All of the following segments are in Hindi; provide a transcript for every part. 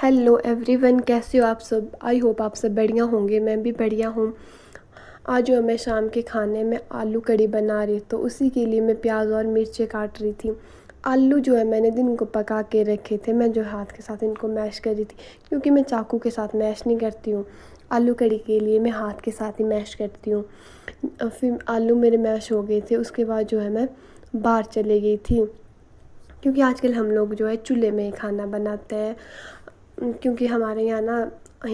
हेलो एवरीवन, कैसे हो आप सब। आई होप आप सब बढ़िया होंगे। मैं भी बढ़िया हूँ। आज जो है मैं शाम के खाने में आलू कड़ी बना रही, तो उसी के लिए मैं प्याज और मिर्चें काट रही थी। आलू जो है मैंने दिन को पका के रखे थे। मैं जो हाथ के साथ इनको मैश कर रही थी, क्योंकि मैं चाकू के साथ मैश नहीं करती हूँ। आलू कड़ी के लिए मैं हाथ के साथ ही मैश करती हूँ। फिर आलू मेरे मैश हो गए थे। उसके बाद जो है मैं बाहर चली गई थी, क्योंकि आजकल हम लोग जो है चूल्हे में ही खाना बनाते हैं। क्योंकि हमारे यहाँ ना,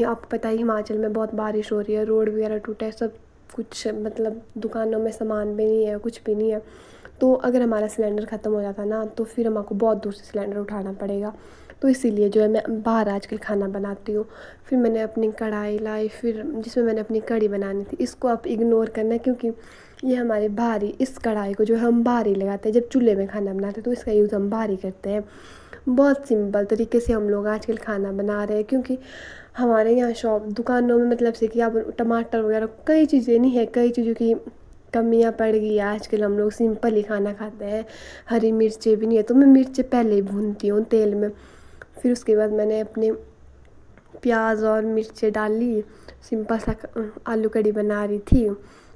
आपको पता है हिमाचल में बहुत बारिश हो रही है, रोड वगैरह टूटा है, सब कुछ मतलब दुकानों में सामान भी नहीं है, कुछ भी नहीं है। तो अगर हमारा सिलेंडर ख़त्म हो जाता ना, तो फिर हमको बहुत दूर से सिलेंडर उठाना पड़ेगा। तो इसीलिए जो है मैं बाहर आजकल खाना बनाती हूँ। फिर मैंने अपनी कढ़ाई लाई, फिर जिसमें मैंने अपनी कढ़ी बनानी थी। इसको आप इग्नोर करना, क्योंकि ये हमारे बाहर ही, इस कढ़ाई को जो हम बाहर ही लगाते हैं। जब चूल्हे में खाना बनाते हैं तो इसका यूज़ हम बाहर ही करते हैं। बहुत सिंपल तरीके से हम लोग आजकल खाना बना रहे हैं, क्योंकि हमारे यहाँ शॉप दुकानों में मतलब से कि आप टमाटर वगैरह कई चीज़ें नहीं है, कई चीज़ों की कमियाँ पड़ गई है। आजकल हम लोग सिंपल ही खाना खाते हैं। हरी मिर्चें भी नहीं है, तो मैं मिर्चें पहले ही भूनती हूँ तेल में। फिर उसके बाद मैंने अपने प्याज और मिर्चें डाली। सिंपल सा आलू कड़ी बना रही थी,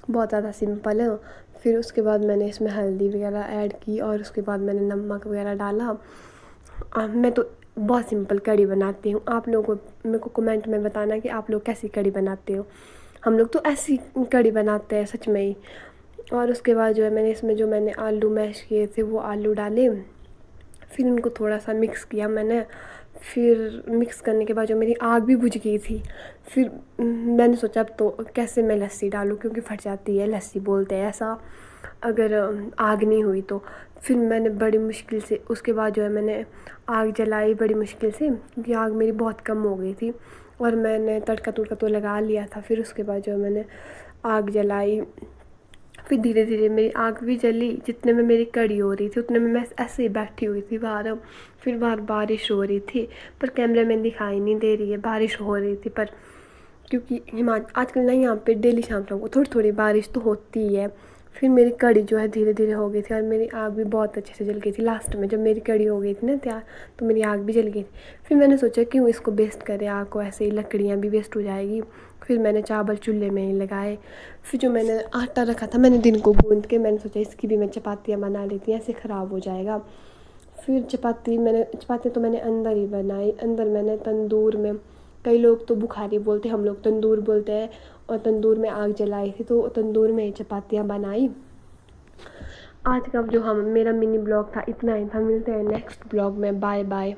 बहुत ज़्यादा सिंपल है। फिर उसके बाद मैंने इसमें हल्दी वगैरह ऐड की, और उसके बाद मैंने नमक वगैरह डाला। मैं तो बहुत सिंपल कड़ी बनाती हूँ। आप लोगों को मेरे को कमेंट में बताना कि आप लोग कैसी कड़ी बनाते हो। हम लोग तो ऐसी कड़ी बनाते हैं सच में ही। और उसके बाद जो है मैंने इसमें जो मैंने आलू मैश किए थे वो आलू डाले। फिर उनको थोड़ा सा मिक्स किया मैंने। फिर मिक्स करने के बाद जो मेरी आग भी बुझ गई थी। फिर मैंने सोचा अब तो कैसे मैं लस्सी डालूँ, क्योंकि फट जाती है, लस्सी बोलते हैं ऐसा अगर आग नहीं हुई तो। फिर मैंने बड़ी मुश्किल से, उसके बाद जो है मैंने आग जलाई बड़ी मुश्किल से, क्योंकि आग मेरी बहुत कम हो गई थी। और मैंने तड़का तुड़का तो लगा लिया था। फिर उसके बाद जो है मैंने आग जलाई। फिर धीरे धीरे मेरी आग भी जली। जितने में मेरी कड़ी हो रही थी उतने में मैं ऐसे ही बैठी हुई थी बाहर। फिर बाहर बारिश हो रही थी, पर कैमरे में दिखाई नहीं दे रही है बारिश हो रही थी। पर क्योंकि आजकल ना यहाँ पे डेली शाम शाम को थोड़ी थोड़ी बारिश तो होती ही है। फिर मेरी कड़ी जो है धीरे धीरे हो गई थी, और मेरी आग भी बहुत अच्छे से जल गई थी। लास्ट में जब मेरी कड़ी हो गई थी ना तैयार, तो मेरी आग भी जल गई थी। फिर मैंने सोचा क्यों इसको वेस्ट करें आग को, ऐसे ही लकड़ियाँ भी वेस्ट हो जाएगी। फिर मैंने चावल चूल्हे में ही लगाए। फिर जो मैंने आटा रखा था मैंने दिन को गूंद के, मैंने सोचा इसकी भी मैं चपातियाँ बना लेती हूँ, ऐसे ख़राब हो जाएगा। फिर चपाती तो मैंने अंदर ही बनाई। अंदर मैंने तंदूर में, कई लोग तो बुखारी बोलते हैं, हम लोग तंदूर बोलते हैं। और तंदूर में आग जलाई थी, तो तंदूर में ही चपातियाँ बनाई। आज का जो हम मेरा मिनी ब्लॉग था इतना ही था। मिलते हैं नेक्स्ट ब्लॉग में। Bye bye.